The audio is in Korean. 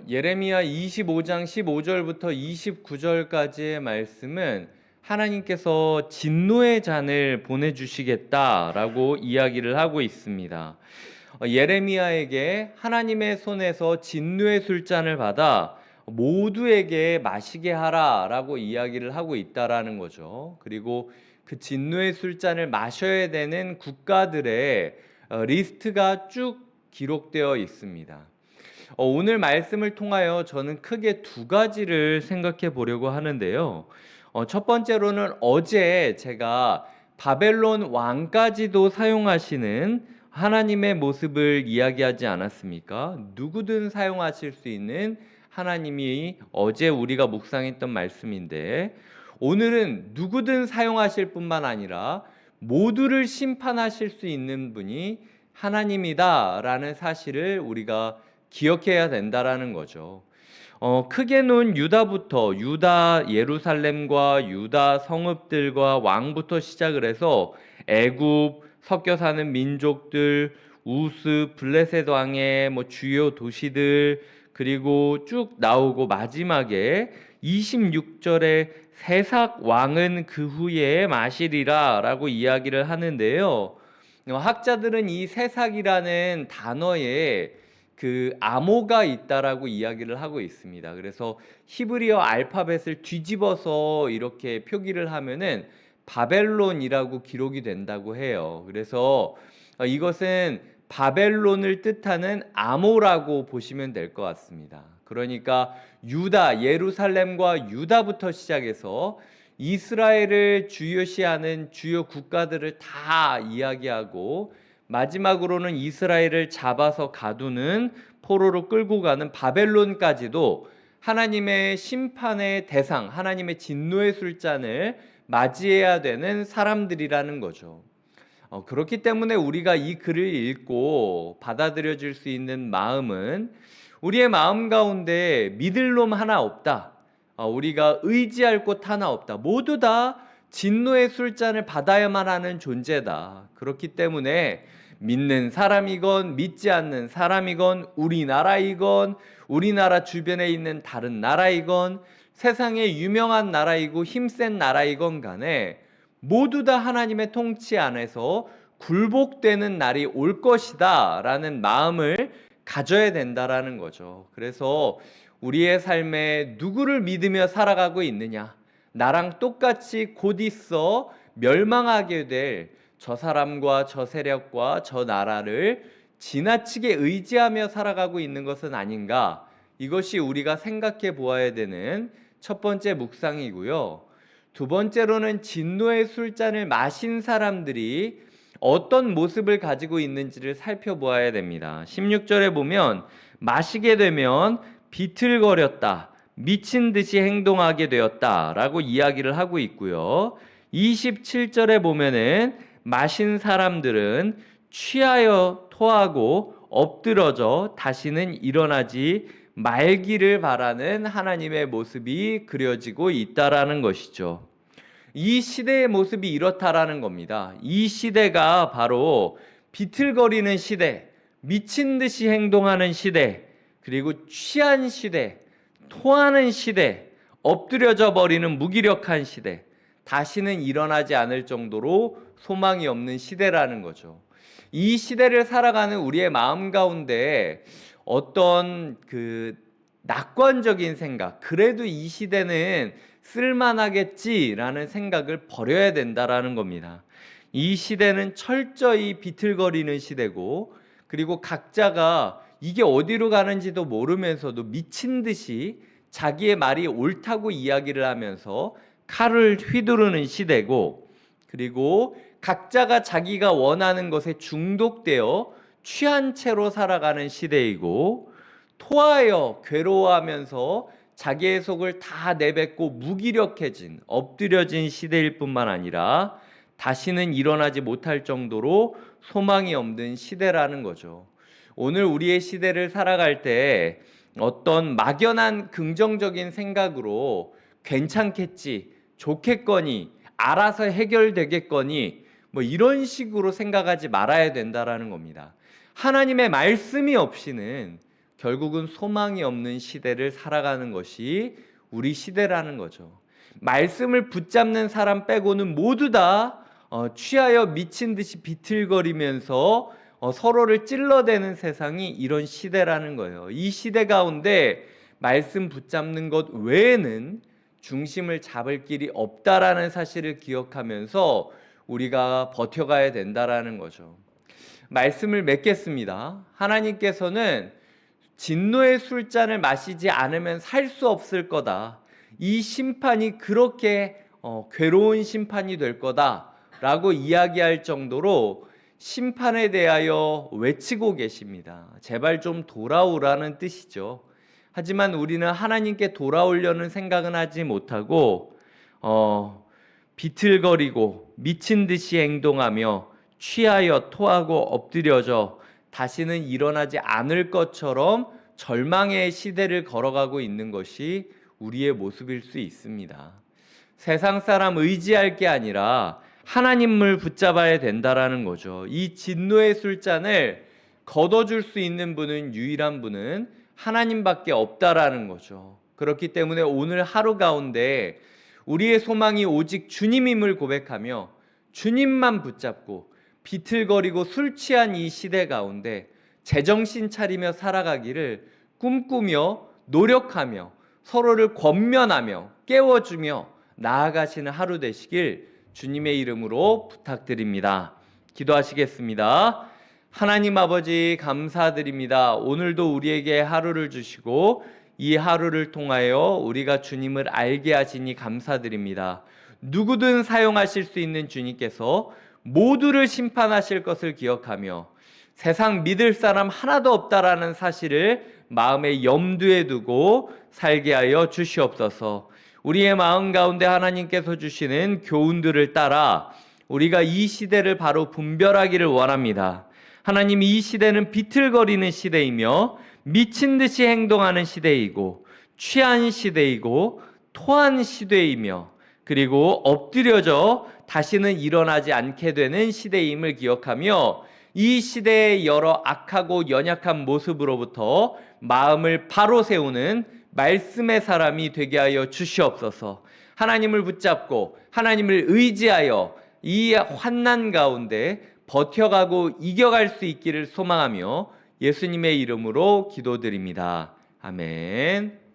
예레미야 25장 15절부터 29절까지의 말씀은 하나님께서 진노의 잔을 보내주시겠다라고 이야기를 하고 있습니다. 예레미야에게 하나님의 손에서 진노의 술잔을 받아 모두에게 마시게 하라라고 이야기를 하고 있다라는 거죠. 그리고 그 진노의 술잔을 마셔야 되는 국가들의 리스트가 쭉 기록되어 있습니다. 오늘 말씀을 통하여 저는 크게 두 가지를 생각해 보려고 하는데요. 첫 번째로는 어제 제가 바벨론 왕까지도 사용하시는 하나님의 모습을 이야기하지 않았습니까? 누구든 사용하실 수 있는 하나님이 어제 우리가 묵상했던 말씀인데, 오늘은 누구든 사용하실 뿐만 아니라 모두를 심판하실 수 있는 분이 하나님이다라는 사실을 우리가 기억해야 된다라는 거죠. 크게는 유다부터, 유다 예루살렘과 유다 성읍들과 왕부터 시작을 해서 애굽, 섞여 사는 민족들, 우스, 블레셋 왕의 주요 도시들, 그리고 쭉 나오고 마지막에 26절에 세삭 왕은 그 후에 마시리라 라고 이야기를 하는데요. 학자들은 이 세삭이라는 단어에 그 암호가 있다라고 이야기를 하고 있습니다. 그래서 히브리어 알파벳을 뒤집어서 이렇게 표기를 하면은 바벨론이라고 기록이 된다고 해요. 그래서 이것은 바벨론을 뜻하는 암호라고 보시면 될 것 같습니다. 그러니까 유다, 예루살렘과 유다부터 시작해서 이스라엘을 주요시하는 주요 국가들을 다 이야기하고, 마지막으로는 이스라엘을 잡아서 가두는, 포로로 끌고 가는 바벨론까지도 하나님의 심판의 대상, 하나님의 진노의 술잔을 맞이해야 되는 사람들이라는 거죠. 그렇기 때문에 우리가 이 글을 읽고 받아들여질 수 있는 마음은, 우리의 마음 가운데 믿을 놈 하나 없다, 우리가 의지할 곳 하나 없다, 모두 다 진노의 술잔을 받아야만 하는 존재다. 그렇기 때문에 믿는 사람이건 믿지 않는 사람이건, 우리나라이건 우리나라 주변에 있는 다른 나라이건 세상의 유명한 나라이고 힘센 나라이건 간에 모두 다 하나님의 통치 안에서 굴복되는 날이 올 것이다 라는 마음을 가져야 된다라는 거죠. 그래서 우리의 삶에 누구를 믿으며 살아가고 있느냐, 나랑 똑같이 곧 있어 멸망하게 될 저 사람과 저 세력과 저 나라를 지나치게 의지하며 살아가고 있는 것은 아닌가, 이것이 우리가 생각해 보아야 되는 첫 번째 묵상이고요. 두 번째로는 진노의 술잔을 마신 사람들이 어떤 모습을 가지고 있는지를 살펴보아야 됩니다. 16절에 보면 마시게 되면 비틀거렸다, 미친 듯이 행동하게 되었다 라고 이야기를 하고 있고요. 27절에 보면은 마신 사람들은 취하여 토하고 엎드러져 다시는 일어나지 말기를 바라는 하나님의 모습이 그려지고 있다라는 것이죠. 이 시대의 모습이 이렇다라는 겁니다. 이 시대가 바로 비틀거리는 시대, 미친 듯이 행동하는 시대, 그리고 취한 시대, 토하는 시대, 엎드려져 버리는 무기력한 시대, 다시는 일어나지 않을 정도로 소망이 없는 시대라는 거죠. 이 시대를 살아가는 우리의 마음 가운데 어떤 낙관적인 생각, 그래도 이 시대는 쓸만하겠지라는 생각을 버려야 된다라는 겁니다. 이 시대는 철저히 비틀거리는 시대고, 그리고 각자가 이게 어디로 가는지도 모르면서도 미친 듯이 자기의 말이 옳다고 이야기를 하면서 칼을 휘두르는 시대고, 그리고 각자가 자기가 원하는 것에 중독되어 취한 채로 살아가는 시대이고, 토하여 괴로워하면서 자기의 속을 다 내뱉고 무기력해진, 엎드려진 시대일 뿐만 아니라 다시는 일어나지 못할 정도로 소망이 없는 시대라는 거죠. 오늘 우리의 시대를 살아갈 때 어떤 막연한 긍정적인 생각으로 괜찮겠지, 좋겠거니, 알아서 해결되겠거니, 이런 식으로 생각하지 말아야 된다라는 겁니다. 하나님의 말씀이 없이는 결국은 소망이 없는 시대를 살아가는 것이 우리 시대라는 거죠. 말씀을 붙잡는 사람 빼고는 모두 다 취하여 미친 듯이 비틀거리면서 서로를 찔러대는 세상이 이런 시대라는 거예요. 이 시대 가운데 말씀 붙잡는 것 외에는 중심을 잡을 길이 없다라는 사실을 기억하면서 우리가 버텨가야 된다라는 거죠. 말씀을 맺겠습니다. 하나님께서는 진노의 술잔을 마시지 않으면 살 수 없을 거다. 이 심판이 그렇게 괴로운 심판이 될 거다라고 이야기할 정도로 심판에 대하여 외치고 계십니다. 제발 좀 돌아오라는 뜻이죠. 하지만 우리는 하나님께 돌아오려는 생각은 하지 못하고 비틀거리고 미친 듯이 행동하며 취하여 토하고 엎드려져 다시는 일어나지 않을 것처럼 절망의 시대를 걸어가고 있는 것이 우리의 모습일 수 있습니다. 세상 사람 의지할 게 아니라 하나님을 붙잡아야 된다라는 거죠. 이 진노의 술잔을 걷어줄 수 있는 분은, 유일한 분은 하나님밖에 없다라는 거죠. 그렇기 때문에 오늘 하루 가운데 우리의 소망이 오직 주님임을 고백하며 주님만 붙잡고 비틀거리고 술 취한 이 시대 가운데 제정신 차리며 살아가기를 꿈꾸며 노력하며 서로를 권면하며 깨워주며 나아가시는 하루 되시길 주님의 이름으로 부탁드립니다. 기도하시겠습니다. 하나님 아버지 감사드립니다. 오늘도 우리에게 하루를 주시고 이 하루를 통하여 우리가 주님을 알게 하시니 감사드립니다. 누구든 사용하실 수 있는 주님께서 모두를 심판하실 것을 기억하며 세상 믿을 사람 하나도 없다라는 사실을 마음에 염두에 두고 살게 하여 주시옵소서. 우리의 마음 가운데 하나님께서 주시는 교훈들을 따라 우리가 이 시대를 바로 분별하기를 원합니다. 하나님, 이 시대는 비틀거리는 시대이며 미친 듯이 행동하는 시대이고 취한 시대이고 토한 시대이며 그리고 엎드려져 다시는 일어나지 않게 되는 시대임을 기억하며 이 시대의 여러 악하고 연약한 모습으로부터 마음을 바로 세우는 말씀의 사람이 되게 하여 주시옵소서. 하나님을 붙잡고 하나님을 의지하여 이 환난 가운데 버텨가고 이겨갈 수 있기를 소망하며 예수님의 이름으로 기도드립니다. 아멘.